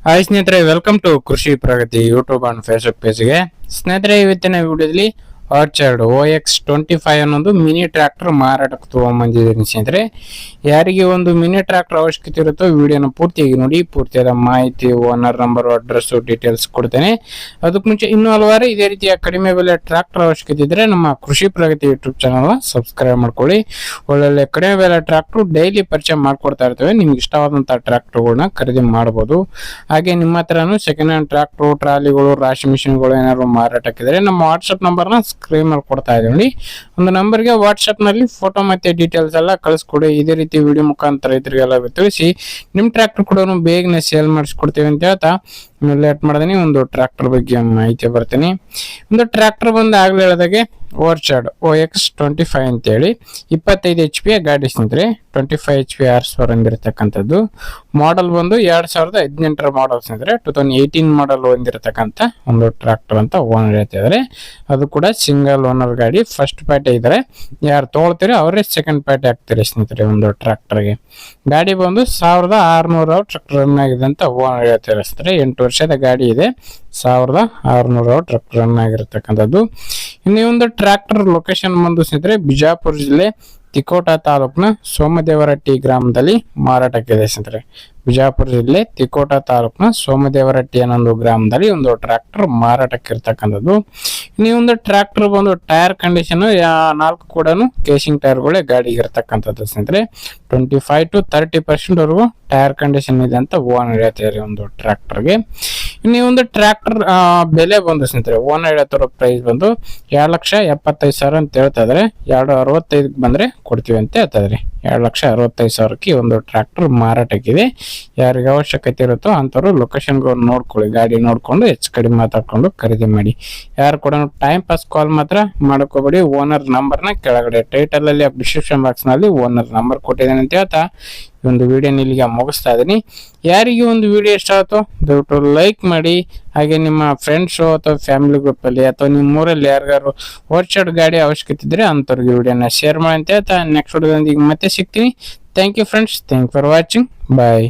Hi ಸ್ನೇಹಿತರೆ, welcome to ಕೃಷಿ ಪ್ರಗತಿ YouTube and Facebook ಪೇಜ್ಗೆ. ಸ್ನೇಹಿತರೆ, ಇವತ್ತಿನ ವಿಡಿಯೋದಲ್ಲಿ ಆರ್ಚರ್ಡ್ OX25 ಅನ್ನೋದು ಮಿನಿ ಟ್ರ್ಯಾಕ್ಟರ್ ಮಾರಾಟಕ್ಕೆ ತಗೊಂಡ್ಬಂದಿದ್ದೀನಿ. ಸ್ನೇಹಿತರೆ, ಯಾರಿಗೆ ಒಂದು ಮಿನಿ ಟ್ರ್ಯಾಕ್ಟರ್ ಅವಶ್ಯಕತೆ ಇರುತ್ತೋ ವಿಡಿಯೋನ ಪೂರ್ತಿಯಾಗಿ ನೋಡಿ. ಪೂರ್ತಿಯಾದ ಮಾಹಿತಿ, ಓನರ್ ನಂಬರ್, ಅಡ್ರೆಸ್, ಡೀಟೇಲ್ಸ್ ಕೊಡ್ತೇನೆ. ಅದಕ್ಕೆ ಮುಂಚೆ ಇನ್ನೂ ಹಲವಾರು ಇದೇ ರೀತಿಯ ಕಡಿಮೆ ಬೆಲೆ ಟ್ರ್ಯಾಕ್ಟರ್ ಅವಶ್ಯಕತೆ ಇದ್ರೆ ನಮ್ಮ ಕೃಷಿ ಪ್ರಗತಿ ಯೂಟ್ಯೂಬ್ ಚಾನಲ್ ಸಬ್ಸ್ಕ್ರೈಬ್ ಮಾಡ್ಕೊಳ್ಳಿ. ಒಳ್ಳೊಳ್ಳೆ ಕಡಿಮೆ ಬೆಲೆ ಟ್ರ್ಯಾಕ್ಟರ್ ಡೈಲಿ ಪರಿಚಯ ಮಾಡ್ಕೊಡ್ತಾ ಇರ್ತೇವೆ. ನಿಮ್ಗೆ ಇಷ್ಟವಾದಂತಹ ಟ್ರ್ಯಾಕ್ಟರ್ಗಳನ್ನ ಖರೀದಿ ಮಾಡಬಹುದು. ಹಾಗೆ ನಿಮ್ಮ ಹತ್ರನೂ ಸೆಕೆಂಡ್ ಹ್ಯಾಂಡ್ ಟ್ರ್ಯಾಕ್ಟರ್, ಟ್ರಾಲಿಗಳು, ರಾಶಿ ಮಿಷಿನ್ಗಳು ಏನಾದ್ರು ಮಾರಾಟಕ್ಕಿದ್ರೆ ನಮ್ಮ ವಾಟ್ಸ್ಆಪ್ ನಂಬರ್ನ ಸ್ಕ್ರೀನ್ ಮೇಲೆ ಕೊಡ್ತಾ ಇದ್ದೀವಿ. ಒಂದು ನಂಬರ್ಗೆ ವಾಟ್ಸ್ಆಪ್ ನಲ್ಲಿ ಫೋಟೋ ಮತ್ತೆ ಡೀಟೇಲ್ಸ್ ಎಲ್ಲ ಕಳಿಸ್ಕೊಡಿ. ಇದೇ ರೀತಿ ವಿಡಿಯೋ ಮುಖಾಂತರ ರೈತರಿಗೆಲ್ಲ ತಿಳಿಸಿ ನಿಮ್ಮ ಟ್ರ್ಯಾಕ್ಟರ್ ಕೂಡ ಬೇಗನೆ ಸೇಲ್ ಮಾಡಿಸ್ಕೊಡ್ತೀವಿ ಅಂತ ಹೇಳ್ತಾ ಲೇಟ್ ಮಾಡ್ತೀನಿ ಒಂದು ಟ್ರ್ಯಾಕ್ಟರ್ ಬಗ್ಗೆ ಮಾಹಿತಿ ಬರ್ತೀನಿ. ಒಂದು ಟ್ರ್ಯಾಕ್ಟರ್ ಬಂದು ಆಗ್ಲೇ ಹೇಳಿದಾಗೆ ಓವರ್ಚಾರ್ಡ್ OX25 ಅಂತೇಳಿ 25 HP ಗಾಡಿ ಸ್ನೇಹಿತರೆ. 25 HP HP ಹೊಂದಿರತಕ್ಕಂಥದ್ದು. ಮಾಡೆಲ್ ಬಂದು 2018 ಮಾಡೆಲ್ ಸ್ನೇಹಿತರೆ. 2018 ಮಾಡೆಲ್ ಹೊಂದಿರತಕ್ಕಂಥ ಒಂದು ಟ್ರ್ಯಾಕ್ಟರ್ ಅಂತ ಓನರ್ ಹೇಳ್ತಿದ್ದಾರೆ. ಅದು ಕೂಡ ಸಿಂಗಲ್ ಓನರ್ ಗಾಡಿ. ಫಸ್ಟ್ ಪಾರ್ಟಿ ಇದ್ದಾರೆ, ಯಾರು ತೊಗೊಳ್ತೀರಿ ಅವರೇ ಸೆಕೆಂಡ್ ಪಾರ್ಟಿ ಆಗ್ತೀರಿ ಸ್ನೇಹಿತರೆ ಒಂದು ಟ್ರ್ಯಾಕ್ಟರ್ಗೆ. ಗಾಡಿ ಬಂದು 1600 ಟ್ರ್ಯಾಕ್ಟರ್ ರನ್ ಆಗಿದೆ ಅಂತ ಓನರ್ ಹೇಳ್ತಾರೆ ಸ್ನೇಹಿತರೆ. 8 ವರ್ಷದ ಗಾಡಿ ಇದೆ. 1600 ಟ್ರ್ಯಾಕ್ಟರ್ ರನ್ ಆಗಿರತಕ್ಕಂಥದ್ದು. ಇನ್ನು ಒಂದು ಟ್ರ್ಯಾಕ್ಟರ್ ಲೊಕೇಶನ್ ಬಂದು ಸ್ನೇಹಿತರೆ ಬಿಜಾಪುರ ಜಿಲ್ಲೆ ತಿಕೋಟ ತಾಲೂಕಿನ ಸೋಮದೇವರಟ್ಟಿ ಗ್ರಾಮದಲ್ಲಿ ಮಾರಾಟಕ್ಕಿದೆ ಸ್ನೇಹಿತರೆ. ಬಿಜಾಪುರ ಜಿಲ್ಲೆ ತಿಕೋಟ ತಾಲೂಕಿನ ಸೋಮದೇವರಟ್ಟಿ ಅನ್ನೋ ಗ್ರಾಮದಲ್ಲಿ ಒಂದು ಟ್ರ್ಯಾಕ್ಟರ್ ಮಾರಾಟಕ್ಕೆ ಇರ್ತಕ್ಕಂಥದ್ದು. ಇನ್ನು ಒಂದು ಟ್ರ್ಯಾಕ್ಟರ್ ಬಂದು ಟೈರ್ ಕಂಡೀಷನ್ 4 ಕೂಡ ಕೇಸಿಂಗ್ ಟೈರ್ಗಳೇ ಗಾಡಿಗೆ ಇರ್ತಕ್ಕಂಥದ್ದು ಸ್ನೇಹಿತರೆ. 25 to 30% ವರೆಗೂ ಟೈರ್ ಕಂಡೀಷನ್ ಇದೆ ಅಂತ ಓನರ್ ಹೇಳ್ತಾರೆ ಒಂದು ಟ್ರ್ಯಾಕ್ಟರ್ಗೆ. ಇನ್ನು ಒಂದು ಟ್ರ್ಯಾಕ್ಟರ್ ಬೆಲೆ ಬಂದು ಸ್ನೇಹಿತರೆ ಓನರ್ ಹೇಳ್ತಿರೋ ಪ್ರೈಸ್ ಬಂದು 2,75,000 ಅಂತ ಹೇಳ್ತಾ ಇದಾರೆ. 2,65 ಬಂದ್ರೆ ಕೊಡ್ತೀವಿ ಅಂತ ಹೇಳ್ತಾ ಇದ್ರಿ. 2,65,000ಕ್ಕೆ ಒಂದು ಟ್ರ್ಯಾಕ್ಟರ್ ಮಾರಾಟಕ್ಕಿದೆ. ಯಾರಿಗೆ ಅವಶ್ಯಕತೆ ಇರುತ್ತೋ ಅಂತವ್ರು ಲೊಕೇಶನ್ಗೆ ನೋಡ್ಕೊಳ್ಳಿ, ಗಾಡಿ ನೋಡ್ಕೊಂಡು ಹೆಚ್ಚು ಕಡಿಮೆ ಮಾತಾಡ್ಕೊಂಡು ಖರೀದಿ ಮಾಡಿ. ಯಾರು ಕೂಡ ಟೈಮ್ ಪಾಸ್ ಕಾಲ್ ಮಾತ್ರ ಮಾಡ್ಕೋಬೇಡಿ. ಓನರ್ ನಂಬರ್ನ ಕೆಳಗಡೆ ಟೈಟಲ್ ಅಲ್ಲಿ ಡಿಸ್ಕ್ರಿಪ್ಷನ್ ಬಾಕ್ಸ್ ನಲ್ಲಿ ಓನರ್ ನಂಬರ್ ಕೊಟ್ಟಿದ್ದೇನೆ ಅಂತ ಹೇಳ್ತಾ ಒಂದು ವಿಡಿಯೋ ಇಲ್ಲಿಗೆ ಮುಗಿಸ್ತಾ ಇದೀನಿ. ಯಾರಿಗೆ ಒಂದು ವಿಡಿಯೋ ಇಷ್ಟ ಆಯ್ತೋ ದಯವಿಟ್ಟು ಲೈಕ್ ಮಾಡಿ. ಹಾಗೆ ನಿಮ್ಮ ಫ್ರೆಂಡ್ಸು ಅಥವಾ ಫ್ಯಾಮಿಲಿ ಗ್ರೂಪ್ ಅಲ್ಲಿ ಅಥವಾ ನಿಮ್ಮ ಊರಲ್ಲಿ ಯಾರಿಗಾರು ಓವರ್ಚಾರ್ಡ್ ಗಾಡಿ ಅವಶ್ಯಕತೆ ಇದ್ರೆ ಅಂತವ್ರಿಗೆ ವಿಡಿಯೋನ ಶೇರ್ ಮಾಡಿ ಅಂತ ಹೇಳ್ತಾ ನೆಕ್ಸ್ಟ್ ವಿಡಿಯೋದೊಂದಿಗೆ ಮತ್ತೆ ಸಿಗ್ತೀನಿ. Thank you friends, thank for watching, bye.